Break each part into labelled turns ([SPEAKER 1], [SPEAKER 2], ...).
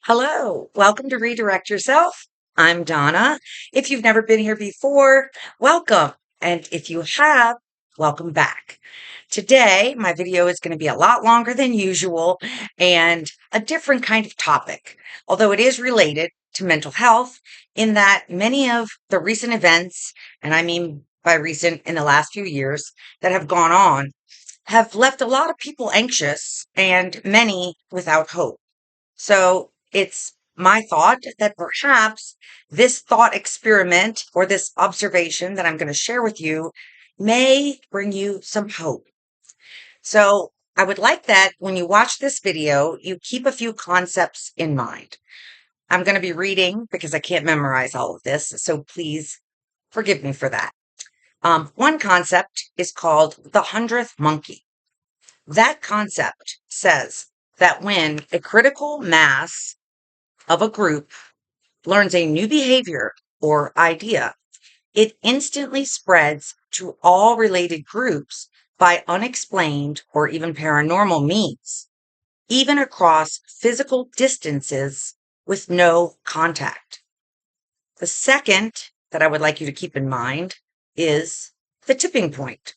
[SPEAKER 1] Hello, welcome to Redirect Yourself. I'm Donna. If you've never been here before, welcome. And if you have, welcome back. Today, my video is going to be a lot longer than usual and a different kind of topic, although it is related to mental health in that many of the recent events, and I mean by recent in the last few years, that have gone on, have left a lot of people anxious and many without hope. So it's my thought that perhaps this thought experiment or this observation that I'm going to share with you may bring you some hope. So I would like that when you watch this video, you keep a few concepts in mind. I'm going to be reading because I can't memorize all of this. So please forgive me for that. One concept is called the 100th monkey. That concept says that when a critical mass of a group learns a new behavior or idea, it instantly spreads to all related groups by unexplained or even paranormal means, even across physical distances with no contact. The second that I would like you to keep in mind is the tipping point,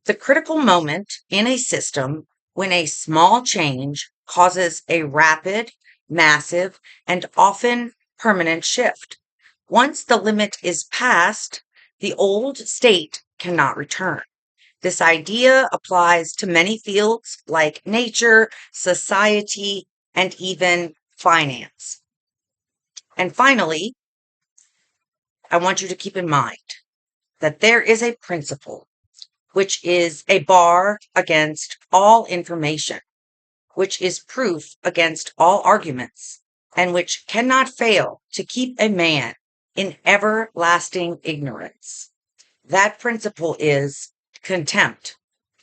[SPEAKER 1] the critical moment in a system when a small change causes a rapid, massive, and often permanent shift. Once the limit is passed, the old state cannot return. This idea applies to many fields like nature, society, and even finance. And finally, I want you to keep in mind that there is a principle, which is a bar against all information, which is proof against all arguments, and which cannot fail to keep a man in everlasting ignorance. That principle is contempt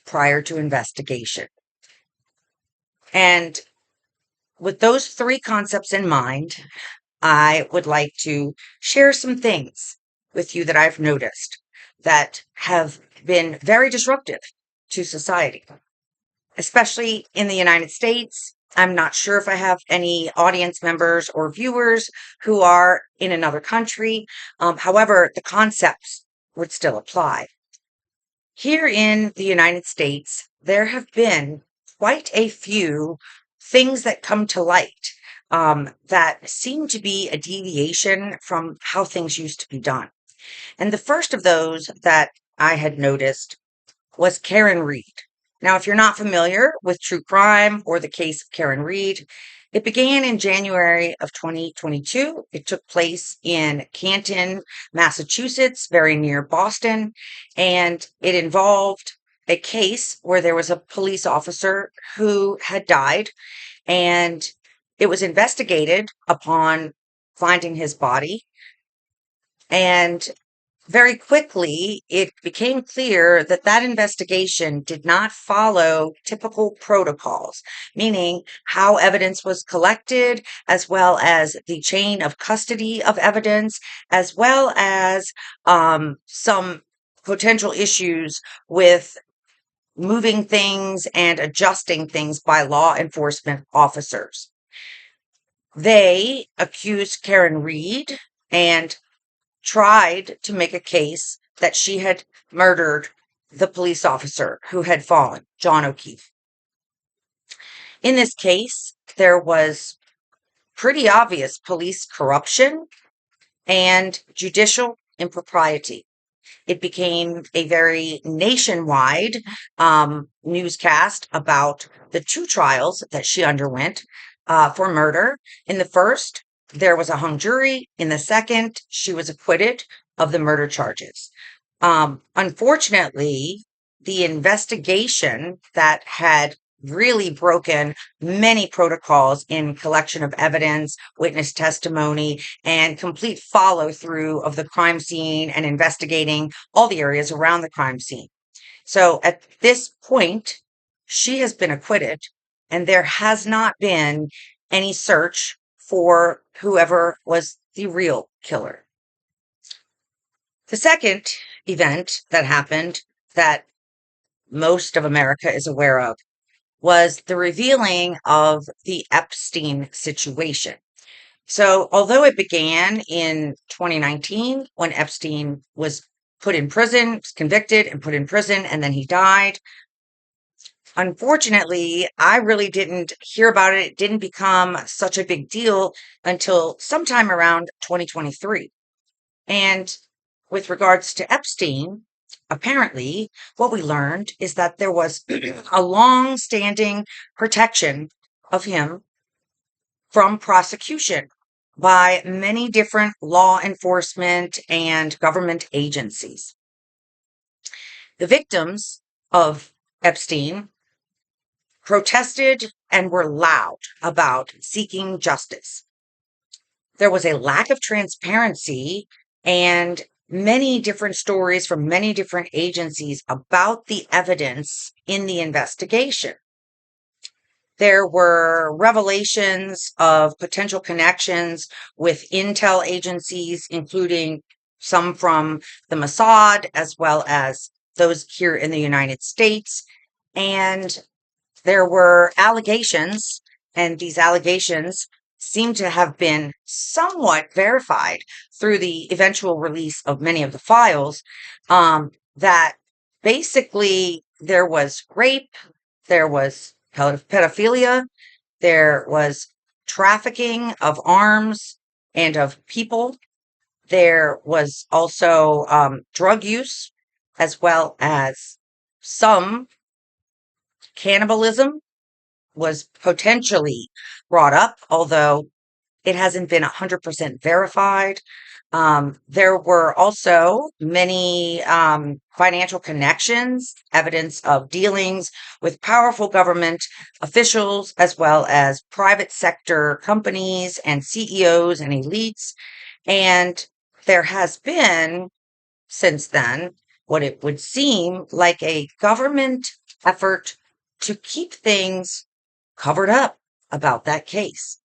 [SPEAKER 1] prior to investigation. And with those three concepts in mind, I would like to share some things with you that I've noticed that have been very disruptive to society, especially in the United States. I'm not sure if I have any audience members or viewers who are in another country. However, the concepts would still apply. Here in the United States, there have been quite a few things that come to light that seem to be a deviation from how things used to be done. And the first of those that I had noticed was Karen Reed. Now, if you're not familiar with true crime or the case of Karen Reed, it began in January of 2022. It took place in Canton, Massachusetts, very near Boston, and it involved a case where there was a police officer who had died, and it was investigated upon finding his body. And very quickly, it became clear that that investigation did not follow typical protocols, meaning how evidence was collected, as well as the chain of custody of evidence, as well as some potential issues with moving things and adjusting things by law enforcement officers. They accused Karen Reed and tried to make a case that she had murdered the police officer who had fallen, John O'Keefe. In this case, there was pretty obvious police corruption and judicial impropriety. It became a very nationwide newscast about the two trials that she underwent for murder. In the first, there was a hung jury. In the second, she was acquitted of the murder charges. Unfortunately, the investigation that had really broken many protocols in collection of evidence, witness testimony, and complete follow through of the crime scene and investigating all the areas around the crime scene. So at this point, she has been acquitted, and there has not been any search for whoever was the real killer. The second event that happened that most of America is aware of was the revealing of the Epstein situation. So, although it began in 2019 when Epstein was put in prison, was convicted and put in prison, and then he died, unfortunately, I really didn't hear about it. It didn't become such a big deal until sometime around 2023. And with regards to Epstein, apparently, what we learned is that there was a long standing protection of him from prosecution by many different law enforcement and government agencies. The victims of Epstein protested and were loud about seeking justice. There was a lack of transparency and many different stories from many different agencies about the evidence in the investigation. There were revelations of potential connections with intel agencies, including some from the Mossad, as well as those here in the United States. And there were allegations, and these allegations seem to have been somewhat verified through the eventual release of many of the files, that basically there was rape, there was pedophilia, there was trafficking of arms and of people. There was also drug use, as well as some cannibalism was potentially brought up, although it hasn't been 100% verified. There were also many financial connections, evidence of dealings with powerful government officials, as well as private sector companies and CEOs and elites. And there has been, since then, what it would seem like a government effort to keep things covered up about that case.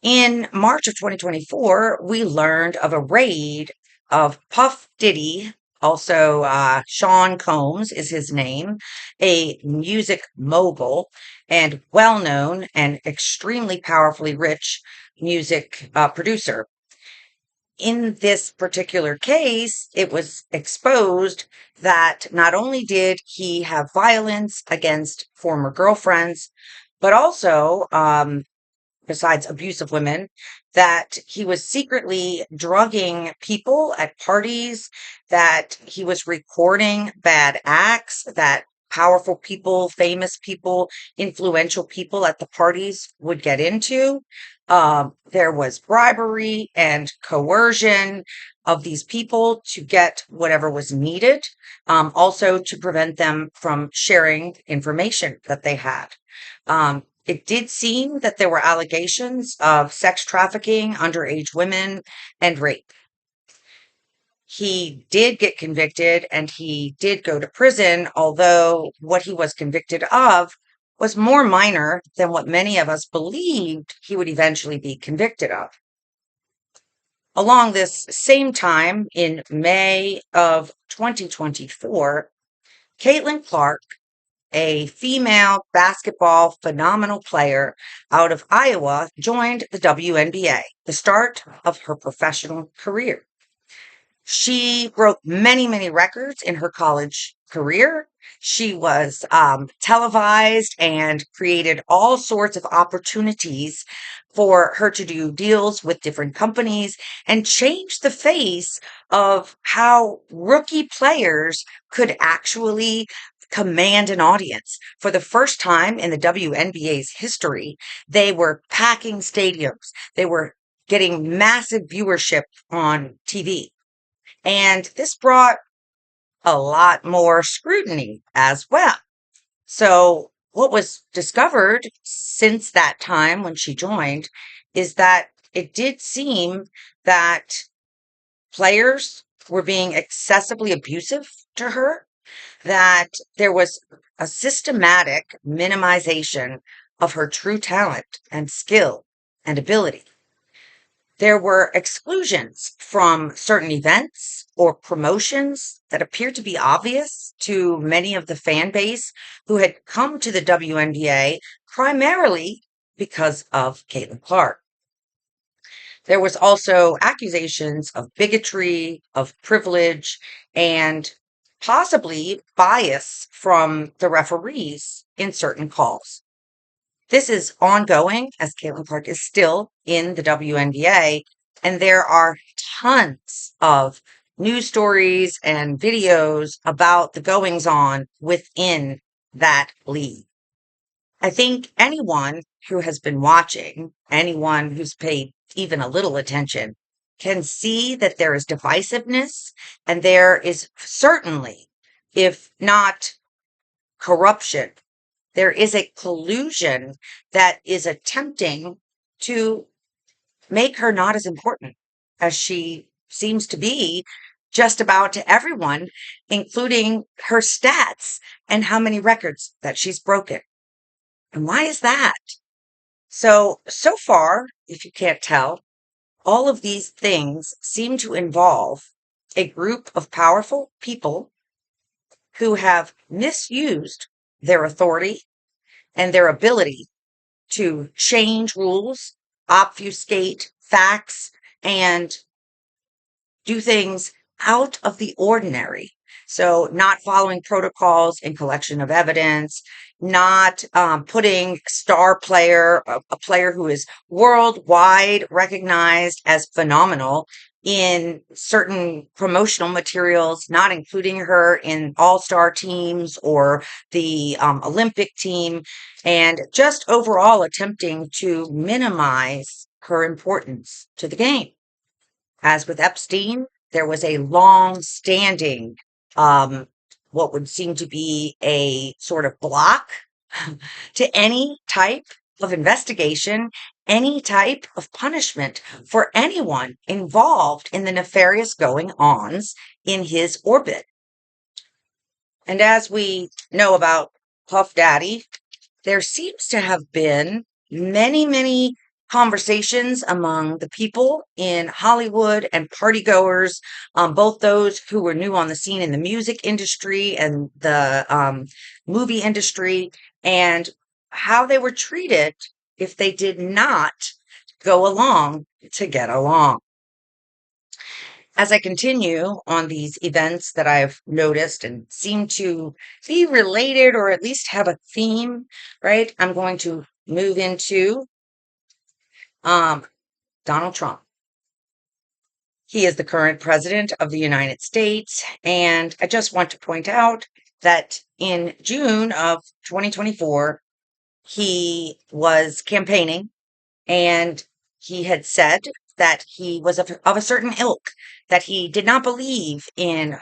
[SPEAKER 1] In March of 2024, we learned of a raid of Puff Diddy, also Sean Combs is his name, a music mogul and well known and extremely powerfully rich music producer. In this particular case, it was exposed that not only did he have violence against former girlfriends, but also, besides abuse of women, that he was secretly drugging people at parties, that he was recording bad acts that powerful people, famous people, influential people at the parties would get into. There was bribery and coercion of these people to get whatever was needed, also to prevent them from sharing information that they had. It did seem that there were allegations of sex trafficking, underage women, and rape. He did get convicted and he did go to prison, although what he was convicted of was more minor than what many of us believed he would eventually be convicted of. Along this same time, in May of 2024, Caitlin Clark, a female basketball phenomenal player out of Iowa, joined the WNBA, the start of her professional career. She broke many, many records in her college career. She was televised and created all sorts of opportunities for her to do deals with different companies and change the face of how rookie players could actually command an audience. For the first time in the WNBA's history, they were packing stadiums. They were getting massive viewership on TV. And this brought a lot more scrutiny as well. So, what was discovered since that time when she joined is that it did seem that players were being excessively abusive to her, that there was a systematic minimization of her true talent and skill and ability. There were exclusions from certain events or promotions that appeared to be obvious to many of the fan base who had come to the WNBA primarily because of Caitlin Clark. There was also accusations of bigotry, of privilege, and possibly bias from the referees in certain calls. This is ongoing as Caitlin Clark is still in the WNBA, and there are tons of news stories and videos about the goings on within that league. I think anyone who has been watching, anyone who's paid even a little attention, can see that there is divisiveness and there is certainly, if not corruption, there is a collusion that is attempting to make her not as important as she seems to be just about to everyone, including her stats and how many records that she's broken. And why is that? So far, if you can't tell, all of these things seem to involve a group of powerful people who have misused their authority and their ability to change rules, obfuscate facts, and do things out of the ordinary. So, not following protocols in collection of evidence, not putting star player, a player who is worldwide recognized as phenomenal, in certain promotional materials, not including her in all-star teams or the Olympic team, and just overall attempting to minimize her importance to the game. As with Epstein, there was a long-standing, um, what would seem to be a sort of block to any type of investigation, any type of punishment for anyone involved in the nefarious going-ons in his orbit. And as we know about Puff Daddy, there seems to have been many conversations among the people in Hollywood and partygoers, both those who were new on the scene in the music industry and the movie industry, and how they were treated if they did not go along to get along. As I continue on these events that I've noticed and seem to be related or at least have a theme, right? I'm going to move into Donald Trump. He is the current president of the United States. And I just want to point out that in June of 2024, he was campaigning and he had said that he was of a certain ilk, that he did not believe in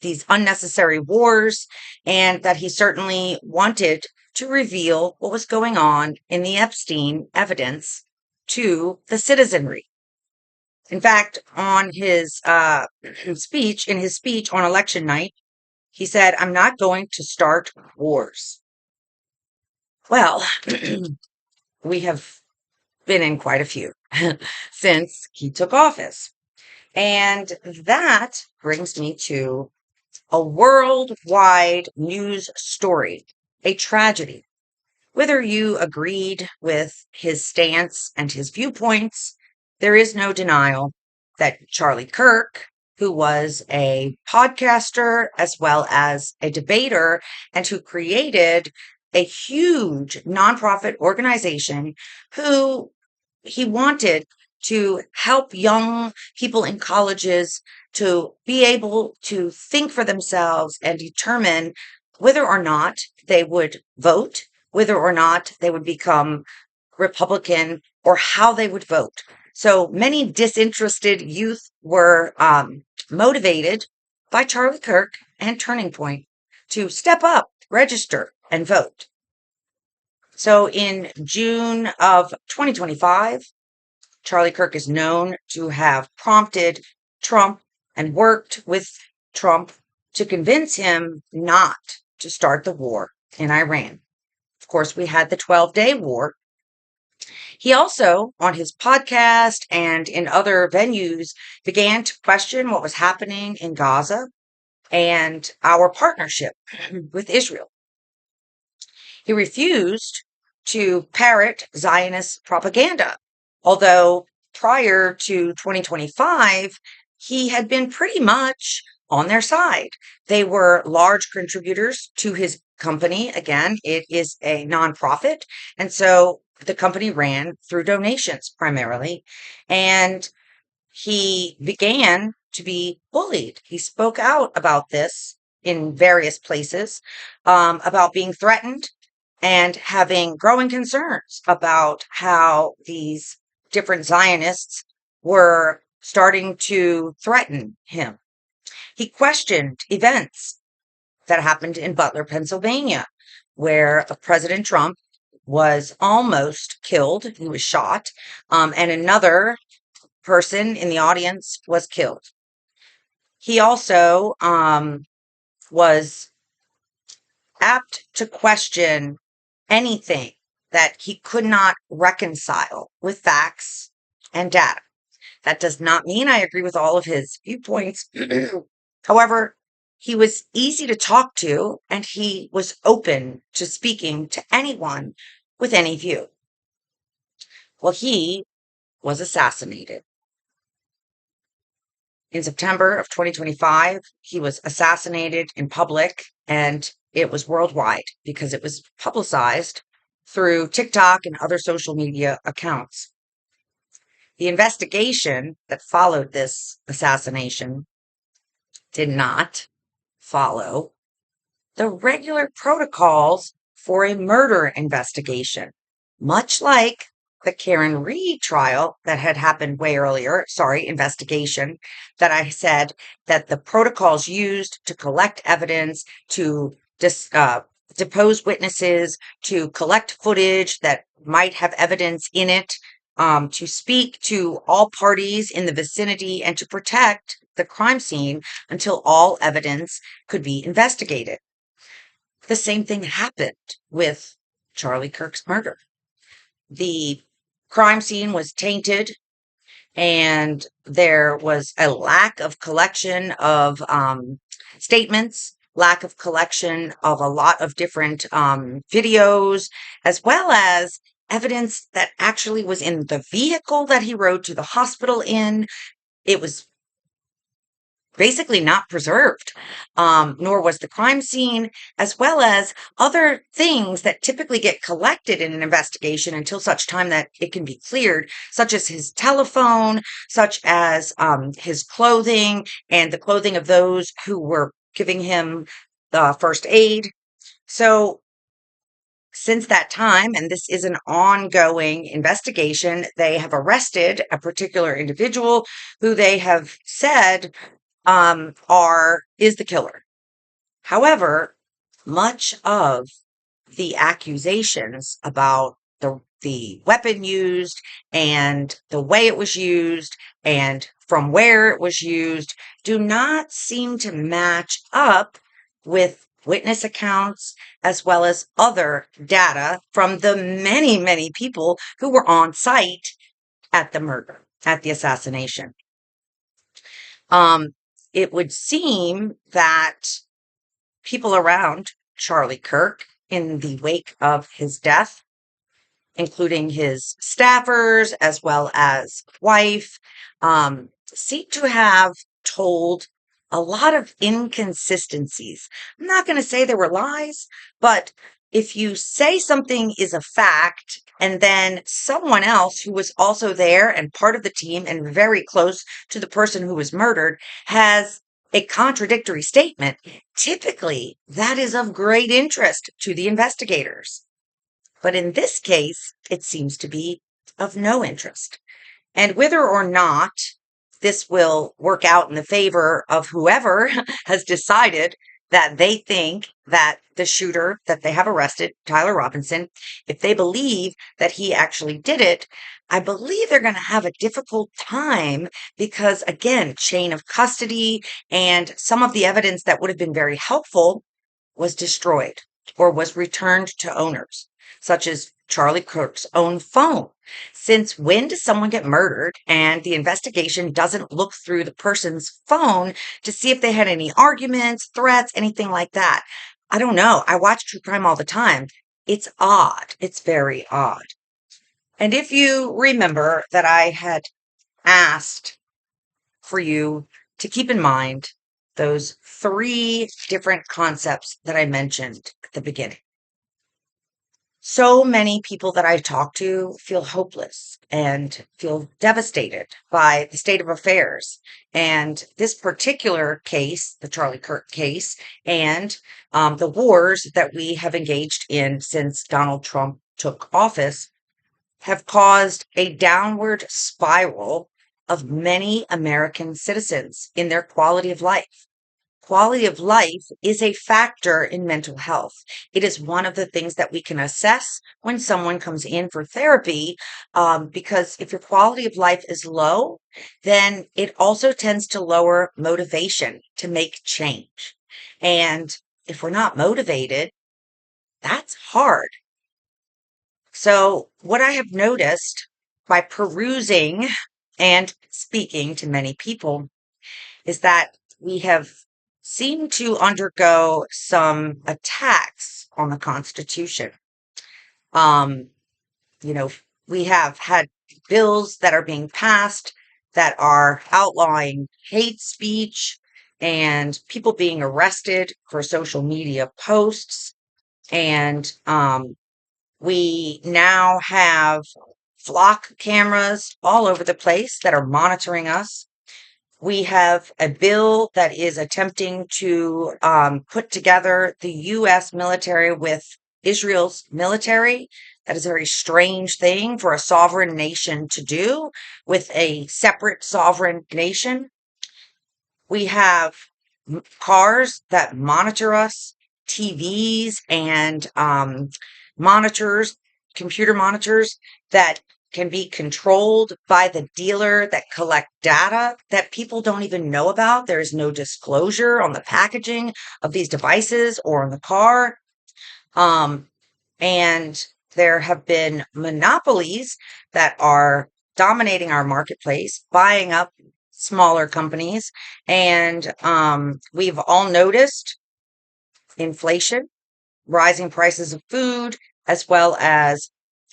[SPEAKER 1] these unnecessary wars, and that he certainly wanted to reveal what was going on in the Epstein evidence to the citizenry. In fact, on his speech on election night, he said, "I'm not going to start wars." Well, we have been in quite a few since he took office. And that brings me to a worldwide news story, a tragedy. Whether you agreed with his stance and his viewpoints, there is no denial that Charlie Kirk, who was a podcaster as well as a debater and who created a huge nonprofit organization, who he wanted to help young people in colleges to be able to think for themselves and determine whether or not they would vote, whether or not they would become Republican, or how they would vote. So many disinterested youth were motivated by Charlie Kirk and Turning Point to step up, register, and vote. So in June of 2025, Charlie Kirk is known to have prompted Trump and worked with Trump to convince him not to start the war in Iran. Of course, we had the 12-day war. He also, on his podcast and in other venues, began to question what was happening in Gaza and our partnership with Israel. He refused to parrot Zionist propaganda, although prior to 2025, he had been pretty much on their side. They were large contributors to his company. Again, it is a nonprofit. And so the company ran through donations primarily. And he began to be bullied. He spoke out about this in various places, about being threatened and having growing concerns about how these different Zionists were starting to threaten him. He questioned events that happened in Butler, Pennsylvania, where President Trump was almost killed. He was shot, and another person in the audience was killed. He also was apt to question anything that he could not reconcile with facts and data. That does not mean I agree with all of his viewpoints. However, he was easy to talk to and he was open to speaking to anyone with any view. Well, he was assassinated. In September of 2025, he was assassinated in public and it was worldwide because it was publicized through TikTok and other social media accounts. The investigation that followed this assassination did not follow the regular protocols for a murder investigation, much like the Karen Reed trial that had happened way earlier, investigation, that I said that the protocols used to collect evidence, to depose witnesses, to collect footage that might have evidence in it, to speak to all parties in the vicinity, and to protect the crime scene until all evidence could be investigated. The same thing happened with Charlie Kirk's murder. The crime scene was tainted and there was a lack of collection of statements, lack of collection of a lot of different videos, as well as evidence that actually was in the vehicle that he rode to the hospital in. It was basically not preserved, nor was the crime scene, as well as other things that typically get collected in an investigation until such time that it can be cleared, such as his telephone, such as his clothing and the clothing of those who were giving him first aid. So since that time, and this is an ongoing investigation, they have arrested a particular individual who they have said is the killer. However, much of the accusations about the weapon used and the way it was used and from where it was used do not seem to match up with witness accounts as well as other data from the many, many people who were on site at the murder, at the assassination. It would seem that people around Charlie Kirk in the wake of his death, including his staffers as well as wife, seem to have told a lot of inconsistencies. I'm not going to say they were lies, but if you say something is a fact and then someone else who was also there and part of the team and very close to the person who was murdered has a contradictory statement, typically that is of great interest to the investigators. But in this case, it seems to be of no interest. And whether or not this will work out in the favor of whoever has decided that they think that the shooter that they have arrested, Tyler Robinson, if they believe that he actually did it, I believe they're going to have a difficult time because, again, chain of custody and some of the evidence that would have been very helpful was destroyed or was returned to owners, such as Charlie Kirk's own phone. Since when does someone get murdered and the investigation doesn't look through the person's phone to see if they had any arguments, threats, anything like that? I don't know. I watch true crime all the time. It's odd. It's very odd. And if you remember that I had asked for you to keep in mind those three different concepts that I mentioned at the beginning. So many people that I talk to feel hopeless and feel devastated by the state of affairs. And this particular case, the Charlie Kirk case, and the wars that we have engaged in since Donald Trump took office have caused a downward spiral of many American citizens in their quality of life. Quality of life is a factor in mental health. It is one of the things that we can assess when someone comes in for therapy, because if your quality of life is low, then it also tends to lower motivation to make change. And if we're not motivated, that's hard. So, what I have noticed by perusing and speaking to many people is that we have seemed to undergo some attacks on the Constitution. Um, you know, we have had bills that are being passed that are outlawing hate speech and people being arrested for social media posts. And we now have flock cameras all over the place that are monitoring us. We have a bill that is attempting to put together the U.S. military with Israel's military. That is a very strange thing for a sovereign nation to do with a separate sovereign nation. We have cars that monitor us, TVs and monitors, computer monitors that can be controlled by the dealer that collect data that people don't even know about. There is no disclosure on the packaging of these devices or on the car. And there have been monopolies that are dominating our marketplace, buying up smaller companies. And we've all noticed inflation, rising prices of food, as well as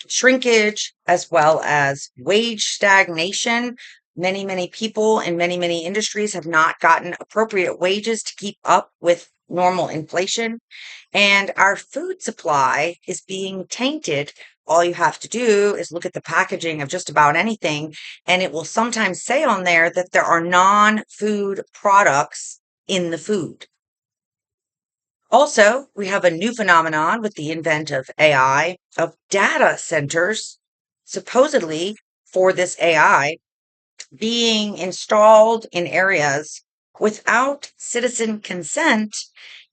[SPEAKER 1] shrinkage, as well as wage stagnation. Many people in many industries have not gotten appropriate wages to keep up with normal inflation. And our food supply is being tainted. All you have to do is look at the packaging of just about anything, and it will sometimes say on there that there are non-food products in the food. Also, we have a new phenomenon with the advent of AI, of data centers, supposedly for this AI, being installed in areas without citizen consent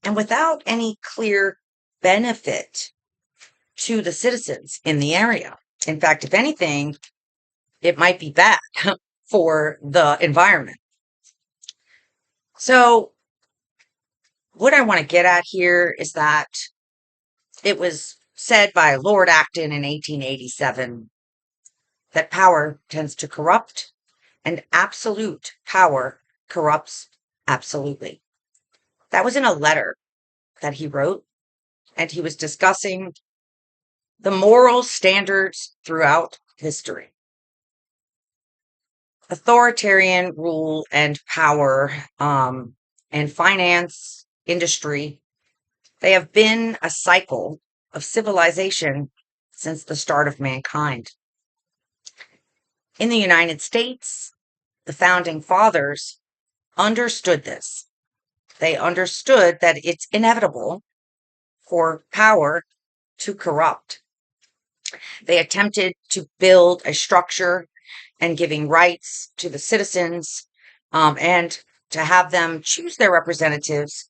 [SPEAKER 1] and without any clear benefit to the citizens in the area. In fact, if anything, it might be bad for the environment. So, what I want to get at here is that it was said by Lord Acton in 1887 that power tends to corrupt, and absolute power corrupts absolutely. That was in a letter that he wrote, and he was discussing the moral standards throughout history. Authoritarian rule and power and finance industry, they have been a cycle of civilization since the start of mankind. In the United States, the founding fathers understood this. They understood that it's inevitable for power to corrupt. They attempted to build a structure and giving rights to the citizens, and to have them choose their representatives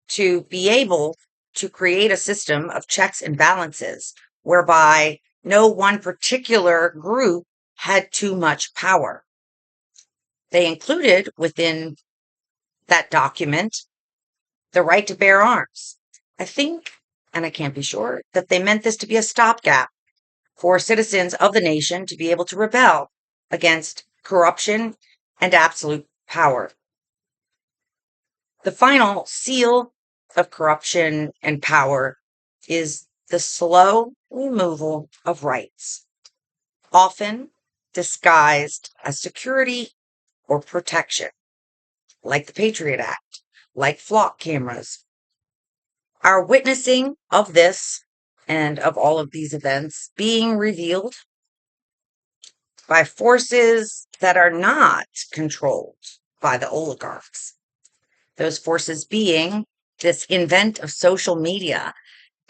[SPEAKER 1] to be able to create a system of checks and balances whereby no one particular group had too much power. They included within that document the right to bear arms. I think, and I can't be sure, that they meant this to be a stopgap for citizens of the nation to be able to rebel against corruption and absolute power. The final seal of corruption and power is the slow removal of rights, often disguised as security or protection, like the Patriot Act, like flock cameras. Our witnessing of this and of all of these events being revealed by forces that are not controlled by the oligarchs. Those forces being this invent of social media,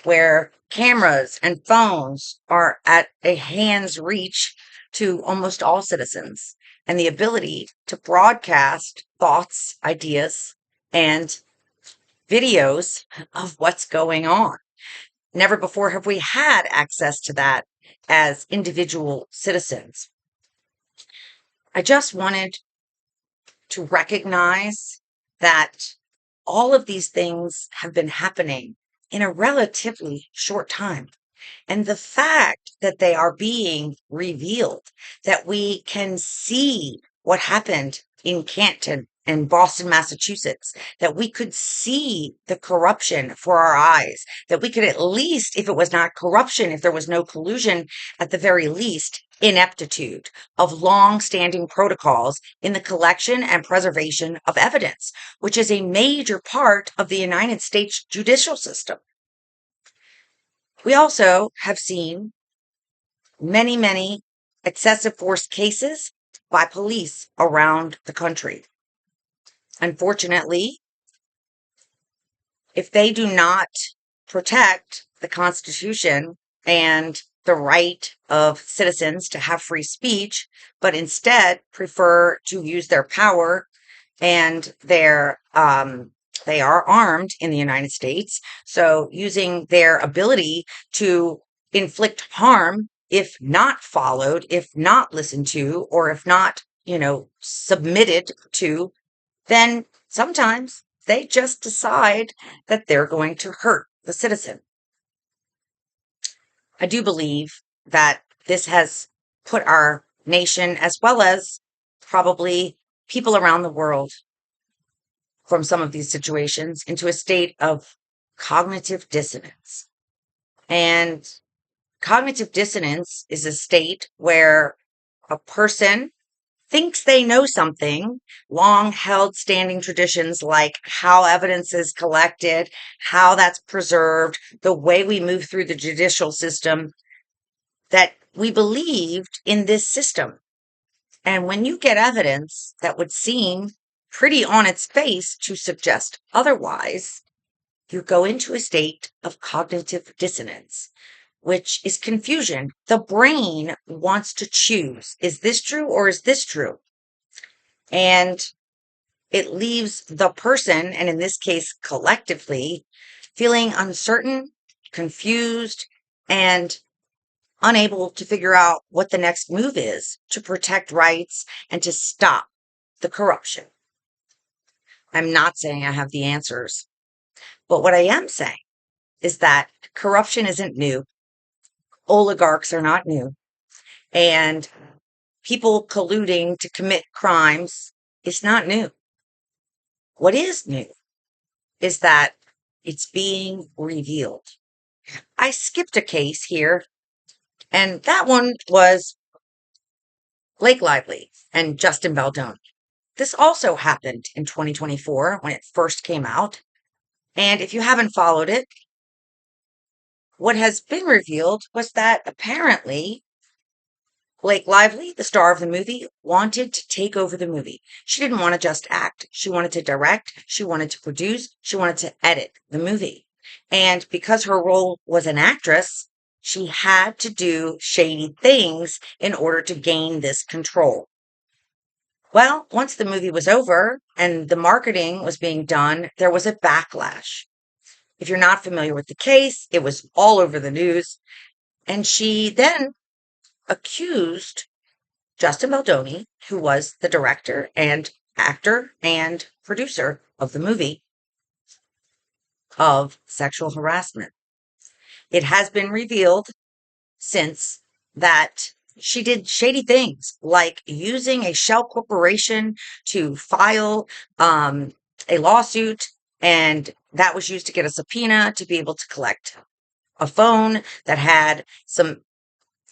[SPEAKER 1] where cameras and phones are at a hand's reach to almost all citizens, and the ability to broadcast thoughts, ideas, and videos of what's going on. Never before have we had access to that as individual citizens. I just wanted to recognize that all of these things have been happening in a relatively short time. And the fact that they are being revealed, that we can see what happened in Canton and Boston, Massachusetts, that we could see the corruption for our eyes, that we could at least, if it was not corruption, if there was no collusion, at the very least, ineptitude of long-standing protocols in the collection and preservation of evidence, which is a major part of the United States judicial system. We also have seen many, many excessive force cases by police around the country. Unfortunately, if they do not protect the Constitution and the right of citizens to have free speech, but instead prefer to use their power and they are armed in the United States. So using their ability to inflict harm, if not followed, if not listened to, or if not, submitted to, then sometimes they just decide that they're going to hurt the citizen. I do believe that this has put our nation, as well as probably people around the world, from some of these situations into a state of cognitive dissonance. And cognitive dissonance is a state where a person thinks they know something, long held standing traditions like how evidence is collected, how that's preserved, the way we move through the judicial system, that we believed in this system. And when you get evidence that would seem pretty on its face to suggest otherwise, you go into a state of cognitive dissonance, which is confusion. The brain wants to choose, is this true or is this true? And it leaves the person, and in this case, collectively, feeling uncertain, confused, and unable to figure out what the next move is to protect rights and to stop the corruption. I'm not saying I have the answers, but what I am saying is that corruption isn't new. Oligarchs are not new. And people colluding to commit crimes is not new. What is new is that it's being revealed. I skipped a case here, and that one was Blake Lively and Justin Baldoni. This also happened in 2024 when it first came out. And if you haven't followed it, what has been revealed was that apparently Blake Lively, the star of the movie, wanted to take over the movie. She didn't want to just act. She wanted to direct. She wanted to produce. She wanted to edit the movie. And because her role was an actress, she had to do shady things in order to gain this control. Well, once the movie was over and the marketing was being done, there was a backlash. If you're not familiar with the case, it was all over the news. And she then accused Justin Baldoni, who was the director and actor and producer of the movie, of sexual harassment. It has been revealed since that she did shady things like using a shell corporation to file a lawsuit, and that was used to get a subpoena to be able to collect a phone that had some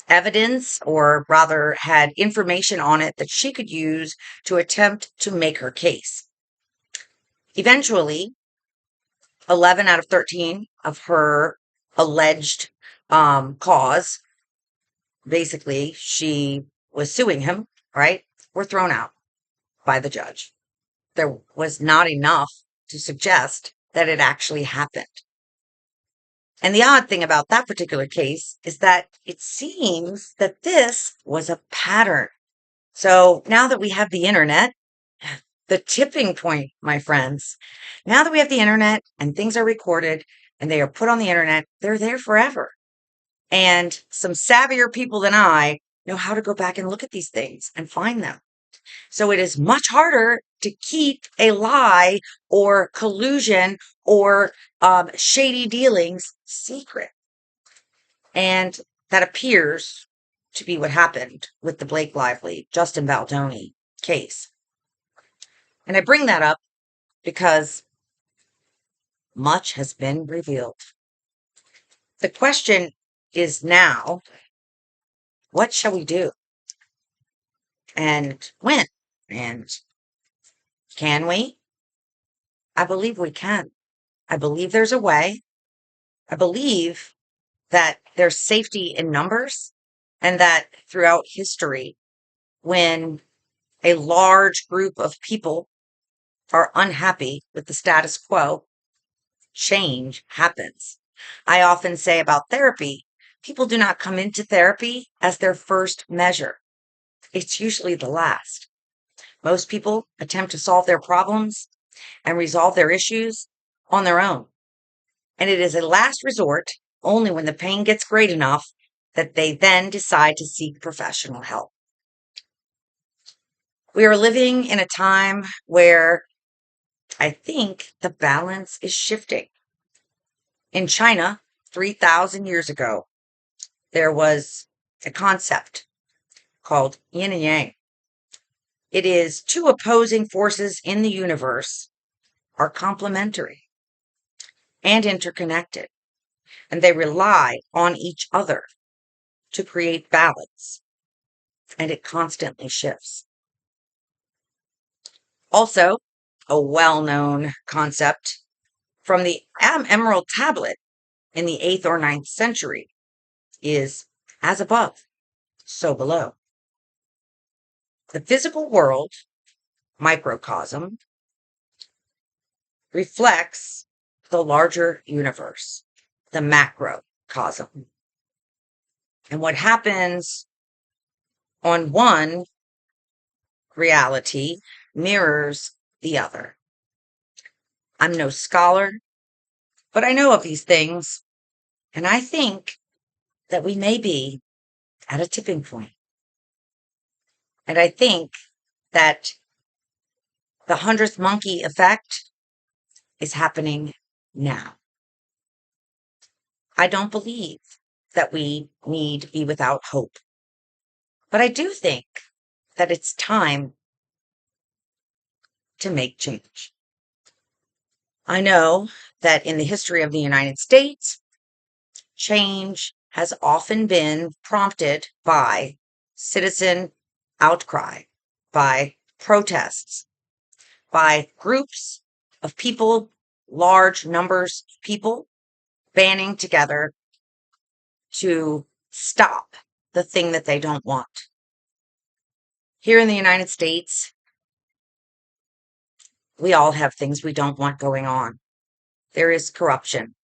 [SPEAKER 1] evidence, or rather had information on it that she could use to attempt to make her case. Eventually, 11 out of 13 of her alleged cause, basically, she was suing him, right, were thrown out by the judge. There was not enough to suggest that it actually happened. And the odd thing about that particular case is that it seems that this was a pattern. So now that we have the internet, the tipping point, my friends, now that we have the internet and things are recorded and they are put on the internet, they're there forever. And some savvier people than I know how to go back and look at these things and find them. So it is much harder to keep a lie or collusion or shady dealings secret. And that appears to be what happened with the Blake Lively, Justin Baldoni case. And I bring that up because much has been revealed. The question is now, what shall we do? And when? And can we? I believe we can. I believe there's a way. I believe that there's safety in numbers, and that throughout history, when a large group of people are unhappy with the status quo, change happens. I often say about therapy, people do not come into therapy as their first measure. It's usually the last. Most people attempt to solve their problems and resolve their issues on their own. And it is a last resort only when the pain gets great enough that they then decide to seek professional help. We are living in a time where I think the balance is shifting. In China, 3,000 years ago, there was a concept called yin and yang. It is two opposing forces in the universe are complementary and interconnected, and they rely on each other to create balance, and it constantly shifts. Also, a well-known concept from the Emerald Tablet in the 8th or 9th century is as above, so below. The physical world, microcosm, reflects the larger universe, the macrocosm. And what happens on one reality mirrors the other. I'm no scholar, but I know of these things, and I think that we may be at a tipping point. And I think that the 100th monkey effect is happening now. I don't believe that we need be without hope, but I do think that it's time to make change. I know that in the history of the United States, change has often been prompted by citizen outcry, by protests, by groups of people, large numbers of people banding together to stop the thing that they don't want. Here in the United States, we all have things we don't want going on. There is corruption.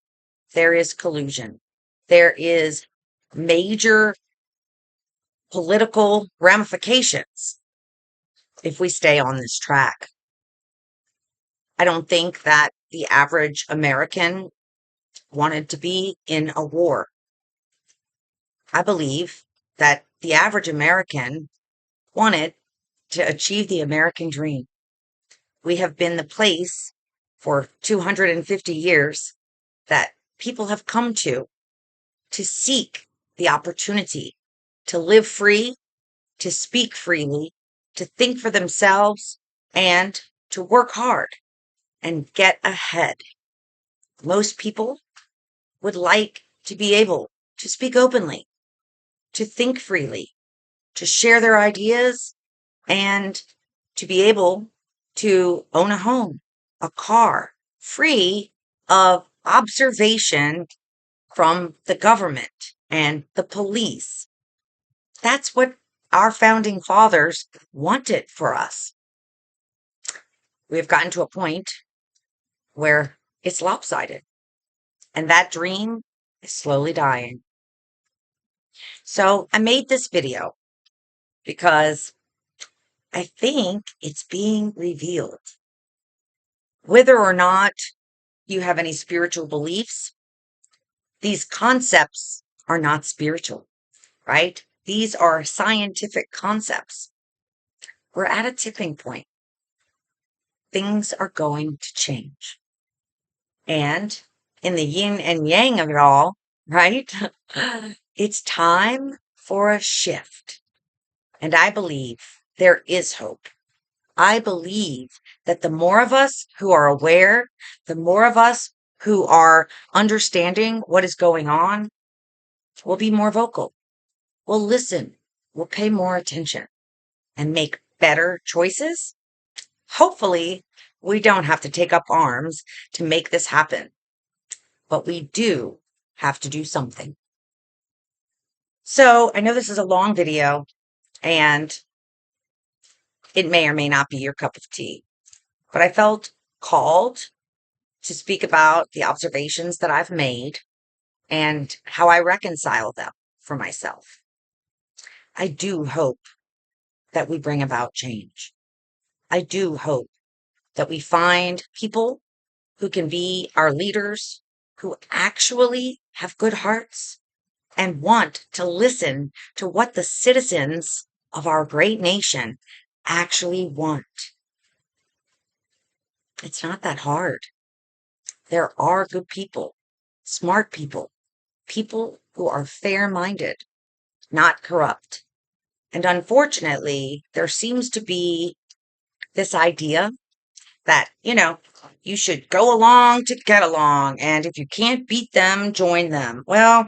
[SPEAKER 1] There is collusion. There is major political ramifications if we stay on this track. I don't think that the average American wanted to be in a war. I believe that the average American wanted to achieve the American dream. We have been the place for 250 years that people have come to seek the opportunity to live free, to speak freely, to think for themselves, and to work hard and get ahead. Most people would like to be able to speak openly, to think freely, to share their ideas, and to be able to own a home, a car, free of observation from the government and the police. That's what our founding fathers wanted for us. We have gotten to a point where it's lopsided, and that dream is slowly dying. So I made this video because I think it's being revealed. Whether or not you have any spiritual beliefs, these concepts are not spiritual, right? These are scientific concepts. We're at a tipping point. Things are going to change. And in the yin and yang of it all, right? It's time for a shift. And I believe there is hope. I believe that the more of us who are aware, the more of us who are understanding what is going on, will be more vocal. We'll listen. We'll pay more attention and make better choices. Hopefully, we don't have to take up arms to make this happen, but we do have to do something. So I know this is a long video and it may or may not be your cup of tea, but I felt called to speak about the observations that I've made and how I reconcile them for myself. I do hope that we bring about change. I do hope that we find people who can be our leaders, who actually have good hearts and want to listen to what the citizens of our great nation actually want. It's not that hard. There are good people, smart people, people who are fair-minded, not corrupt. And unfortunately, there seems to be this idea that, you should go along to get along. And if you can't beat them, join them. Well,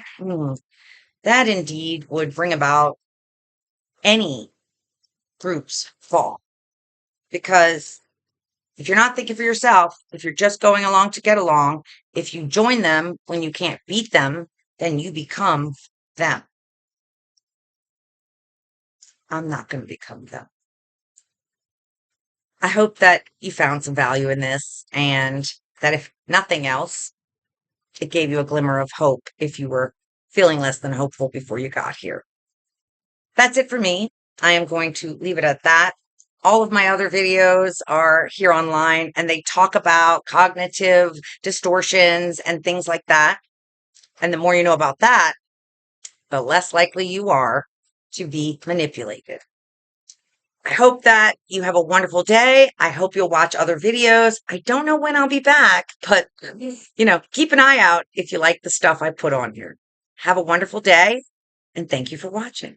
[SPEAKER 1] that indeed would bring about any group's fall. Because if you're not thinking for yourself, if you're just going along to get along, if you join them when you can't beat them, then you become them. I'm not going to become them. I hope that you found some value in this and that if nothing else, it gave you a glimmer of hope if you were feeling less than hopeful before you got here. That's it for me. I am going to leave it at that. All of my other videos are here online and they talk about cognitive distortions and things like that. And the more you know about that, the less likely you are to be manipulated. I hope that you have a wonderful day. I hope you'll watch other videos. I don't know when I'll be back, but keep an eye out if you like the stuff I put on here. Have a wonderful day and thank you for watching.